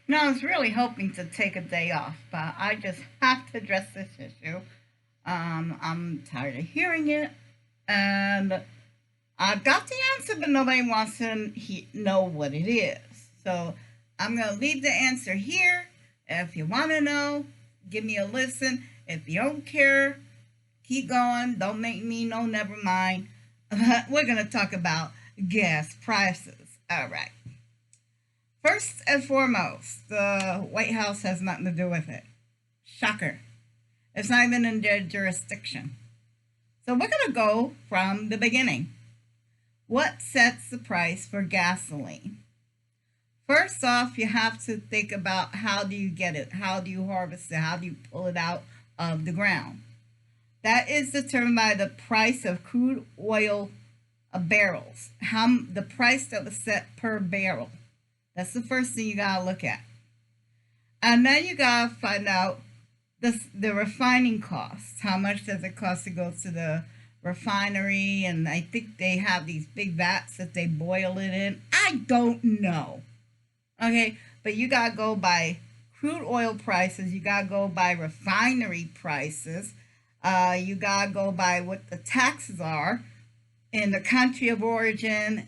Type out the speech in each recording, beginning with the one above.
No, I was really hoping to take a day off, but I just have to address this issue. I'm tired of hearing it, and I've got the answer, but nobody wants to know what it is. So I'm going to leave the answer here. If you want to know, give me a listen. If you don't care, keep going. Don't make me know, never mind. We're going to talk about gas prices. All right. First and foremost, the White House has nothing to do with it. Shocker. It's not even in their jurisdiction. So we're going to go from the beginning. What sets the price for gasoline? First off, you have to think about how do you get it? How do you harvest it? How do you pull it out of the ground? That is determined by the price of crude oil barrels. The price that was set per barrel. That's the first thing you gotta look at. And then you gotta find out the refining costs. How much does it cost to go to the refinery? And I think they have these big vats that they boil it in. I don't know. Okay, but you gotta go by crude oil prices. You gotta go by refinery prices. You gotta go by what the taxes are in the country of origin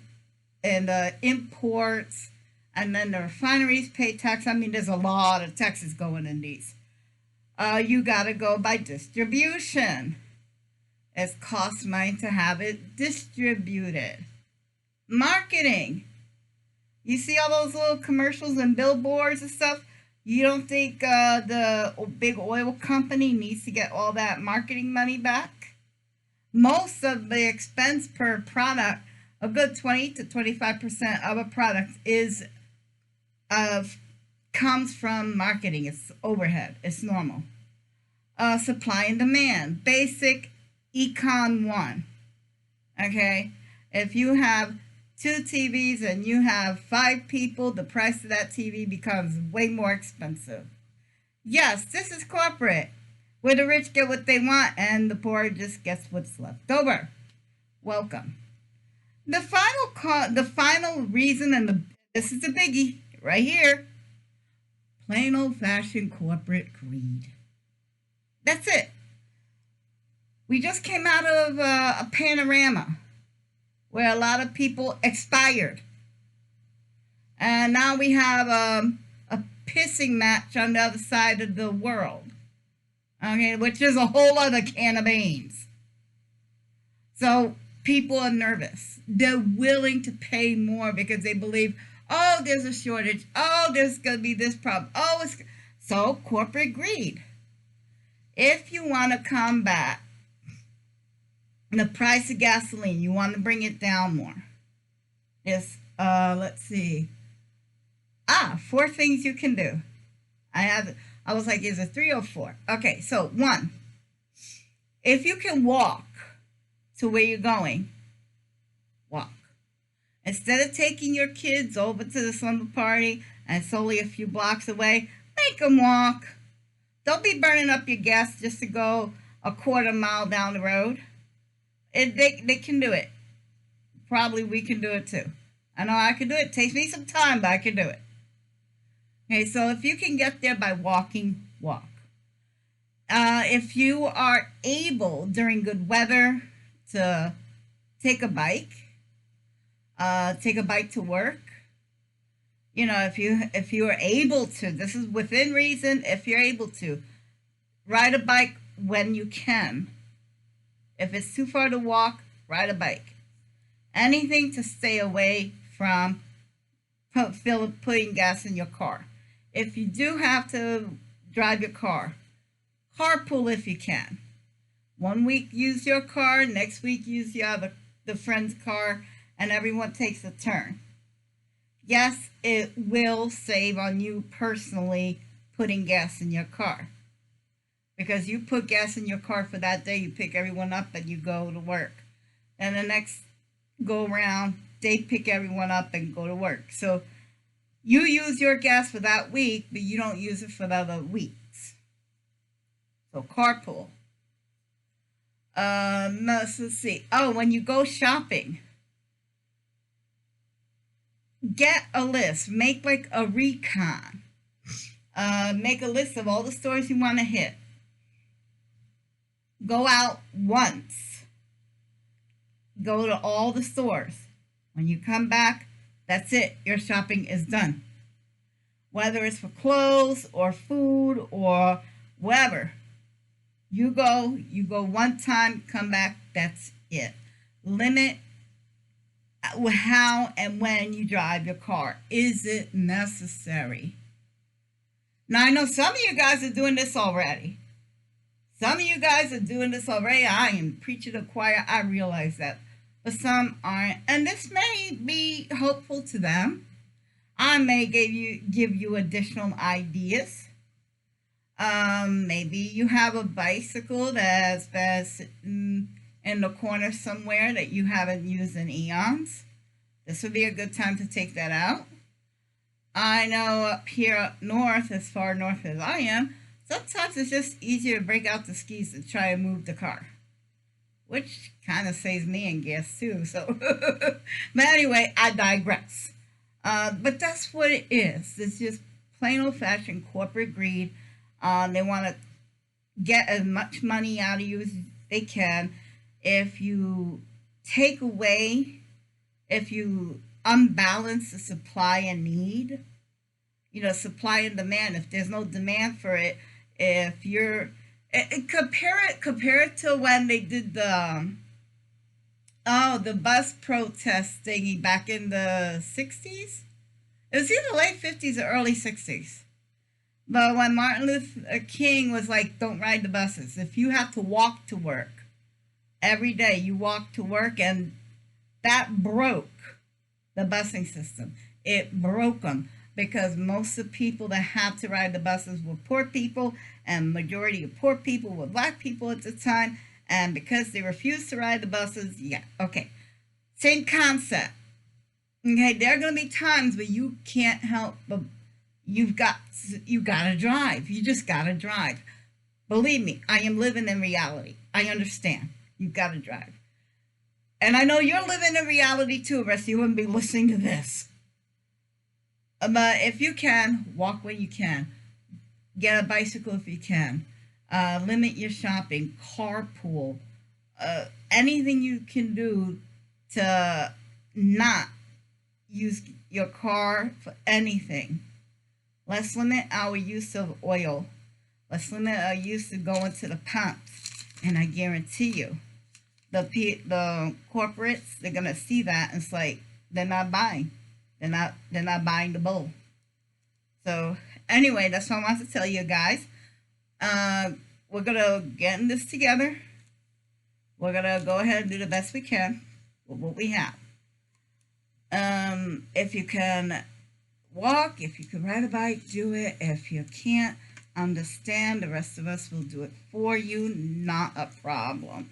and the imports, and then the refineries pay tax. I mean, there's a lot of taxes going in these. You gotta go by distribution. It costs money to have it distributed. Marketing. You see all those little commercials and billboards and stuff? You don't think the big oil company needs to get all that marketing money back? Most of the expense per product, a good 20 to 25% of a product is comes from marketing. It's overhead. It's normal. Supply and demand. Basic Econ 1. Okay? If you have 2 TVs and you have 5 people, the price of that TV becomes way more expensive. Yes, this is corporate, where the rich get what they want and the poor just gets what's left over. Welcome. The final reason, and this is the biggie right here: plain old-fashioned corporate greed. That's it. We just came out of a panorama where a lot of people expired. And now we have a pissing match on the other side of the world, okay, which is a whole other can of beans. So people are nervous. They're willing to pay more because they believe, oh, there's a shortage. Oh, there's going to be this problem. So corporate greed. If you want to combat the price of gasoline, you want to bring it down more. Yes, let's see. 4 things you can do. I was like, is it 3 or 4? Okay, so 1, if you can walk to where you're going, walk. Instead of taking your kids over to the slumber party and it's only a few blocks away, make them walk. Don't be burning up your gas just to go a quarter mile down the road. They can do it. Probably we can do it too. I know I can do it. It takes me some time, but I can do it. Okay, so if you can get there by walking, walk. If you are able during good weather to take a bike to work. You know, if you are able to, this is within reason. If you're able to ride a bike when you can. If it's too far to walk, ride a bike. Anything to stay away from putting gas in your car. If you do have to drive your car, carpool if you can. 1 week use your car, next week use the friend's car, and everyone takes a turn. Yes, it will save on you personally putting gas in your car. Because you put gas in your car for that day, you pick everyone up and you go to work. And the next go around, they pick everyone up and go to work. So you use your gas for that week, but you don't use it for the other weeks. So carpool. Let's see. Oh, when you go shopping, get a list. Make like a recon. Make a list of all the stores you want to hit. Go out once. Go to all the stores. When you come back, that's it. Your shopping is done. Whether it's for clothes or food or whatever. You go one time, come back, that's it. Limit how and when you drive your car. Is it necessary? Now, I know some of you guys are doing this already. Some of you guys are doing this already. I am preaching to the choir. I realize that. But some aren't. And this may be hopeful to them. I may give you additional ideas. Maybe you have a bicycle that's sitting in the corner somewhere that you haven't used in eons. This would be a good time to take that out. I know up here up north, as far north as I am, sometimes it's just easier to break out the skis to try and move the car, which kind of saves me in gas too. So, but anyway, I digress. But that's what it is. It's just plain old-fashioned corporate greed. They want to get as much money out of you as they can. If you take away, if you unbalance the supply and need, supply and demand. If there's no demand for it, if you're compare it to when they did the bus protest thingy back in the 60s. It was either late 50s or early 60s. But when Martin Luther King was like, don't ride the buses. If you have to walk to work every day, you walk to work, and that broke the busing system. It broke them because most of the people that had to ride the buses were poor people, and majority of poor people were black people at the time. And because they refused to ride the buses, okay. Same concept. Okay, there are going to be times where you can't help but you got to drive. You just got to drive. Believe me, I am living in reality. I understand. You've got to drive. And I know you're living in reality too, or else you wouldn't be listening to this. But if you can, walk when you can. Get a bicycle if you can. Limit your shopping. Carpool. Anything you can do to not use your car for anything. Let's limit our use of oil. Let's limit our use of going to the pumps. And I guarantee you, the corporates, they're gonna see that, and it's like they're not buying. They're not buying the bowl. So anyway, that's what I want to tell you guys. We're gonna get in this together. We're gonna go ahead and do the best we can with what we have. If you can walk, if you can ride a bike, do it. If you can't, understand. The rest of us will do it for you. Not a problem.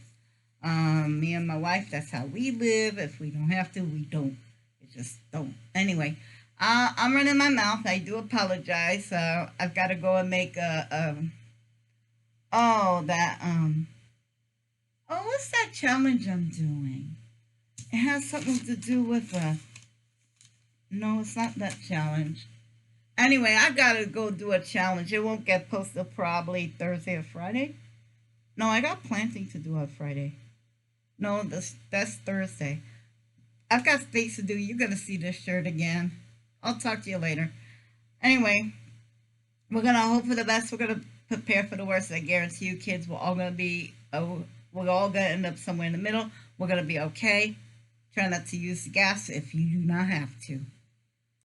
Me and my wife, that's how we live. If we don't have to, we don't. We just don't. Anyway, I'm running my mouth. I do apologize. I've got to go and make what's that challenge I'm doing? It has something to do with no, it's not that challenge. Anyway, I gotta go do a challenge. It won't get posted probably Thursday or Friday. No, I got planting to do on Friday. No, that's Thursday. I've got things to do. You're gonna see this shirt again. I'll talk to you later. Anyway, we're gonna hope for the best. We're gonna prepare for the worst. I guarantee you, kids, we're all gonna end up somewhere in the middle. We're gonna be okay. Try not to use the gas if you do not have to.